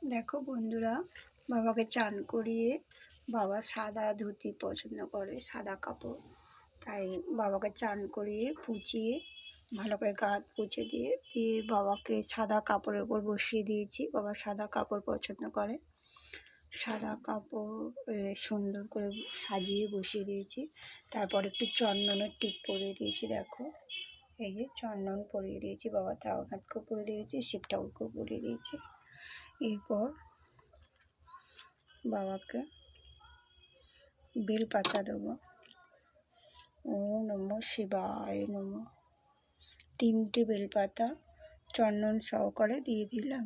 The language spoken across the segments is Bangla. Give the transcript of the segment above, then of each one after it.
দেখো বন্ধুরা, বাবাকে চান করিয়ে, বাবা সাদা ধুতি পছন্দ করে, সাদা কাপড়। তাই বাবাকে চান করিয়ে পুচিয়ে ভালো করে গা হাত পুছে দিয়ে বাবাকে সাদা কাপড়ের উপর বসিয়ে দিয়েছি। বাবা সাদা কাপড় পছন্দ করে। সাদা কাপড় সুন্দর করে সাজিয়ে বসিয়ে দিয়েছি। তারপর একটু চন্দনের টিপ পরিয়ে দিয়েছি। দেখো, এই যে চন্দন পরিয়ে দিয়েছি। বাবা তাওনাথকেও পরিয়ে দিয়েছি, শিব ঠাকুরকেও পরিয়ে দিয়েছি। এরপর বাবাকে বেল পাতা দেবো। ওম নমঃ শিবায় নমঃ। 3টে বেলপাতা চন্দন সহকারে দিয়ে দিলাম।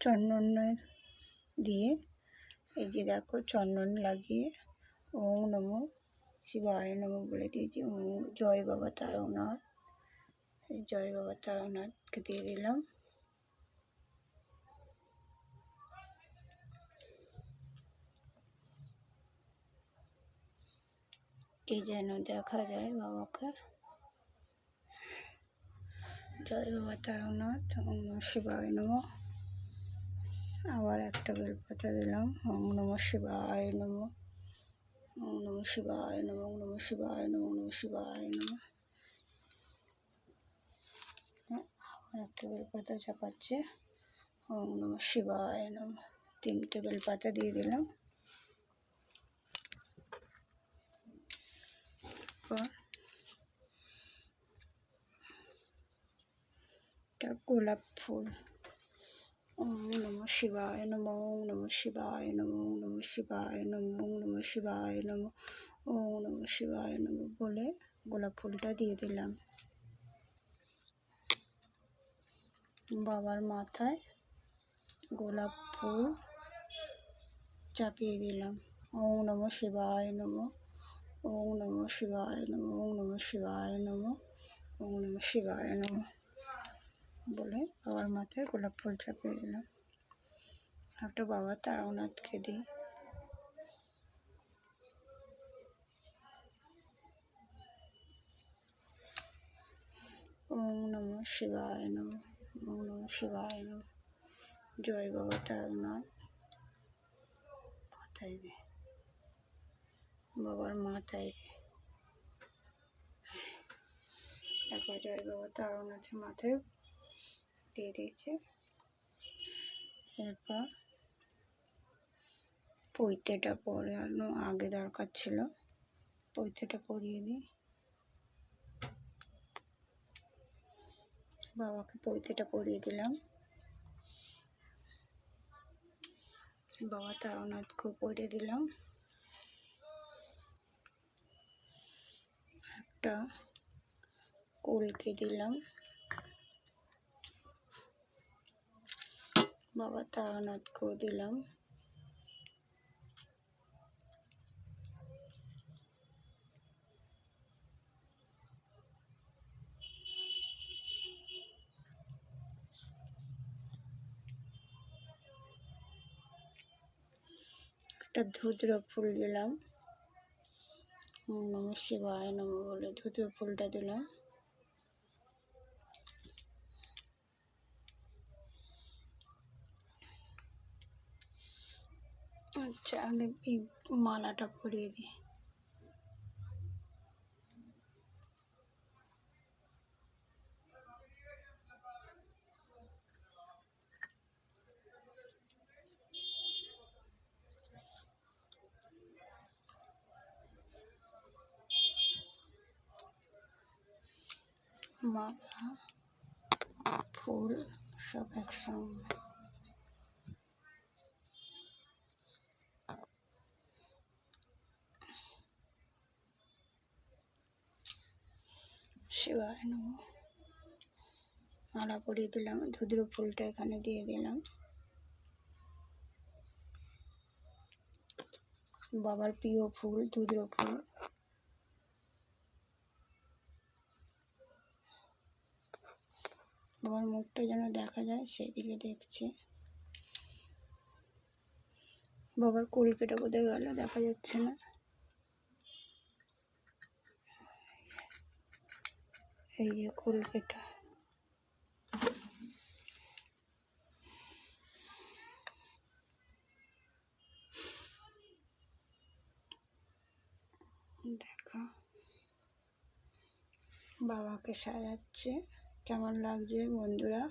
চন্দনের দিয়ে এই যে দেখো, চন্দন লাগিয়ে ওম নমঃ শিবায় নমঃ বলে দিয়েছি। জয় বাবা তারকনাথ। জয় বাবা তারকনাথকে দিয়ে দিলাম। কে যেন দেখা যায় বাবাকে। জয় বাবা তারকনাথ, ওম নমঃ শিবায় নমঃ। আবার একটা বেলপাতা দিলাম। ওম নমঃ শিবায় নমঃ। ওম নমঃ শিবায় নমঃ। ওম নমঃ শিবায় নমঃ। ওম নমঃ শিবায় নমঃ। আবার একটা বেলপাতা চাপাচ্ছে। ওম নমঃ শিবায় নমঃ। 3টে বেলপাতা দিয়ে দিলাম। গোলাপ ফুল। ওম নমঃ শিবায় নমঃ। ওম নমঃ শিবায় নমঃ। ওম নমঃ শিবায় নমঃ। ওম নমঃ শিবায় নমঃ। ওম নমঃ শিবায় নমঃ বলে গোলাপ ফুলটা দিয়ে দিলাম। বাবার মাথায় গোলাপ ফুল চাপিয়ে দিলাম। ওম নমঃ শিবায় নমঃ। ওম নমঃ শিবায় নমঃ। ওম নমঃ শিবায় নমঃ। ওম নমঃ শিবায় নমঃ বলে বাবার মাথায় গোলাপ ফুল চাপিয়ে দিলাম। একটা বাবা তারকনাথকে দিই। ওম নমঃ শিবায় নমঃ। ওম নমঃ শিবায় নমঃ। জয় বাবা তারকনাথ। মাথায় দে, বাবার মাথায় দে। একবার জয় বাবা তারকনাথের মাথায় দিয়ে দিয়েছে। এরপর পৈতেটা পরানো আগে দরকার ছিল, পৈতেটা পরিয়ে দিই। বাবাকে পৈতেটা পরিয়ে দিলাম। বাবা তারকনাথকেও পরিয়ে দিলাম। একটা কলকে দিলাম। বাবা তারকনাথকেও দিলাম। একটা ধুতর ফুল দিলাম। ওম নমঃ শিবায় নমঃ বলে ধুতর ফুলটা দিলাম। আচ্ছা, আগে এই মালাটা পরিয়ে দিই। মালা ফুল সব একসঙ্গে। শিবায় নমঃ। মালা পরিয়ে দিলাম। ধুতর ফুলটা এখানে দিয়ে দিলাম। বাবার প্রিয় ফুল ধুতর ফুল। বাবার মুখটা যেন দেখা যায়, সেদিকে দেখছি। বাবার কলকেটা কোথায় গেল, দেখা যাচ্ছে না। এই যে কলকেটা। দেখো বাবাকে সাজাচ্ছে, কেমন লাগছে বন্ধুরা?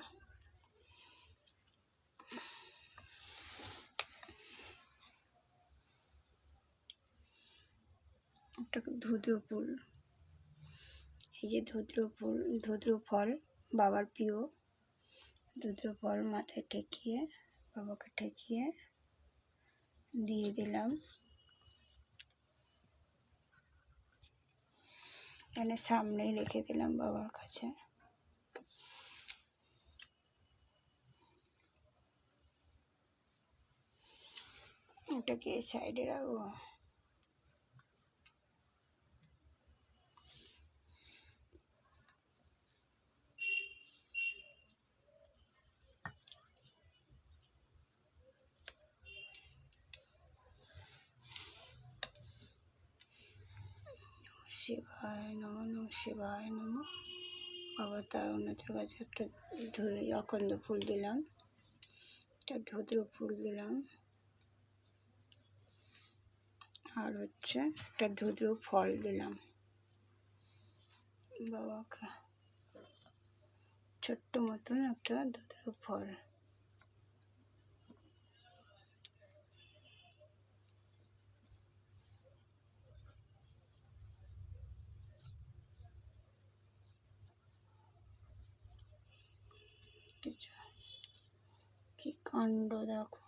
একটা ধুতরো ফুল, এই যে ধুতরো ফুল, ধুতরো ফল বাবার প্রিয়। ধুতরো ফল মাথায় ঠেকিয়ে, বাবাকে ঠেকিয়ে দিয়ে দিলাম। এখানে সামনেই রেখে দিলাম বাবার কাছে। ওটাকে এই সাইডে রাখবো। শিবায় নম, নম শিবায় নম। বাবা তারনাথের কাছে একটা অখণ্ড ফুল দিলাম, একটা ধুতরো ফুল দিলাম, আর হচ্ছে একটা ধুতরো ফল দিলাম বাবাকে। ছোট্ট মতন একটা ধুতরো ফল। কি কাণ্ড দেখো!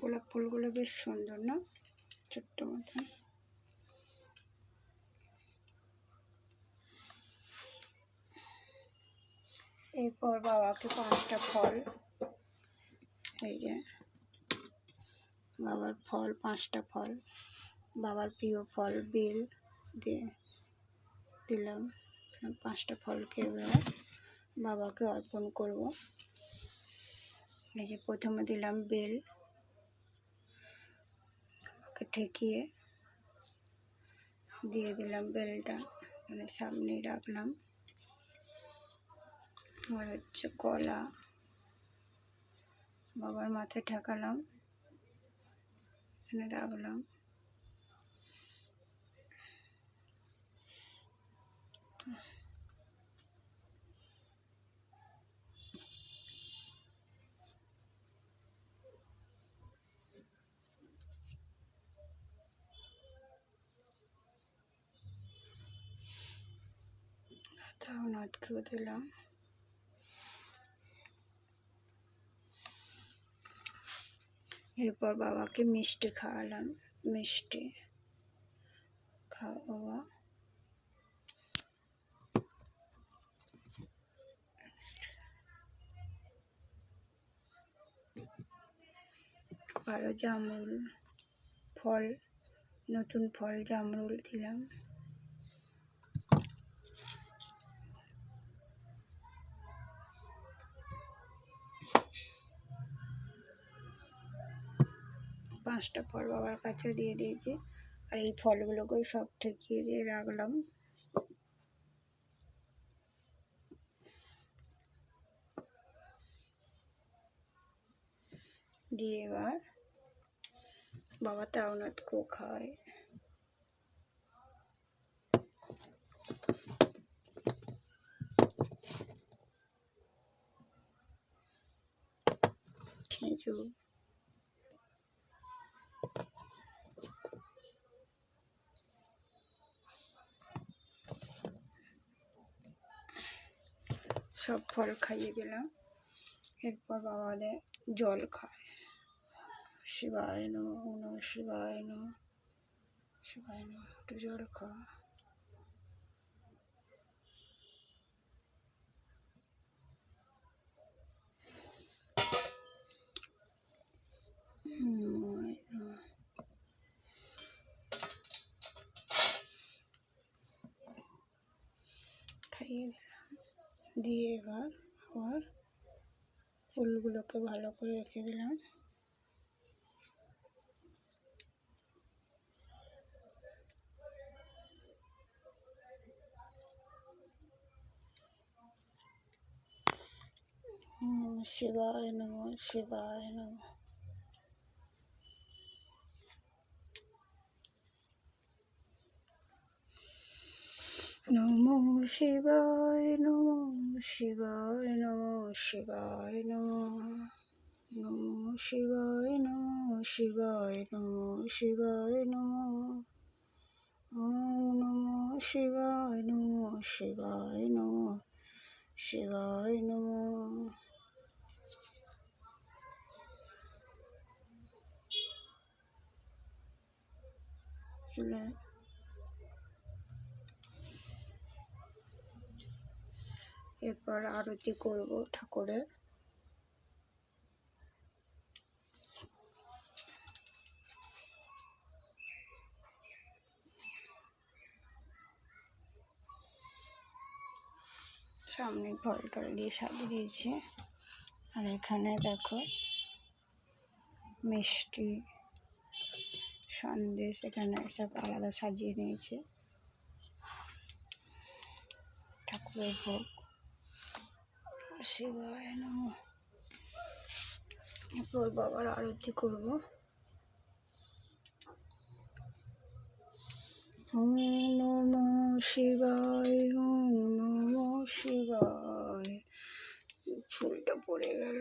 গোলাপ ফুলগুলো বেশ সুন্দর না, ছোট্ট মতন। এরপর বাবাকে 5টা ফল, এই যে বাবার ফল, 5টা ফল, বাবার প্রিয় ফল বেল দিয়ে দিলাম। 5টা ফলকে এবার বাবাকে অর্পণ করব। এই যে প্রথমে দিলাম বেল, বাবাকে ঠেকিয়ে দিয়ে দিলাম বেলটা, মানে সামনেই রাখলাম। আর হচ্ছে কলা, বাবার মাথায় ঠেকালাম, এখানে রাখলাম। তারনাথকেও দিলাম। এরপর বাবাকে মিষ্টি খাওয়ালাম, মিষ্টি খাওয়া বাবা। আরও জামরুল ফল, নতুন ফল জামরুল দিলাম। পাঁচটা ফল বাবার কাছে দিয়ে দিয়েছি, আর এই ফলগুলোকেও সব ঠেকিয়ে দিয়ে রাখলাম। দিয়ে এবার বাবা তারনাথকেও খাওয়ায়। খেজুর, সব ফল খাইয়ে দিলাম। এরপর বাবাদের জল খায়। শিবায় নমঃ, নমঃ শিবায় নমঃ, শিবায় নমঃ। একটু জল খাওয়া। খাইয়ে দিলাম, দিয়ে এবার আবার ফুলগুলোকে ভালো করে রেখে দিলাম। শিবায় নমঃ, শিবায় নমঃ। শিবায় নমঃ শিবায় নমঃ শিবায় নমঃ নমঃ শিবায় নমঃ শিবায় নমঃ শিবায় নমঃ ওম নমঃ শিবায় নমঃ শিবায় নমঃ শিবায় নমঃ। এরপর আরতি করব ঠাকুরের। সামনে ফল টল দিয়ে সাজিয়ে দিয়েছি। আর এখানে দেখো মিষ্টি সন্দেশ এখানে সব আলাদা সাজিয়ে নিয়েছে। ঠাকুরের ভোগ। শিবায় নমঃ। এরপর বাবার আরতি করব। ওম নমঃ শিবায় ওম নমঃ শিবায়। ফুলটা পড়ে গেল।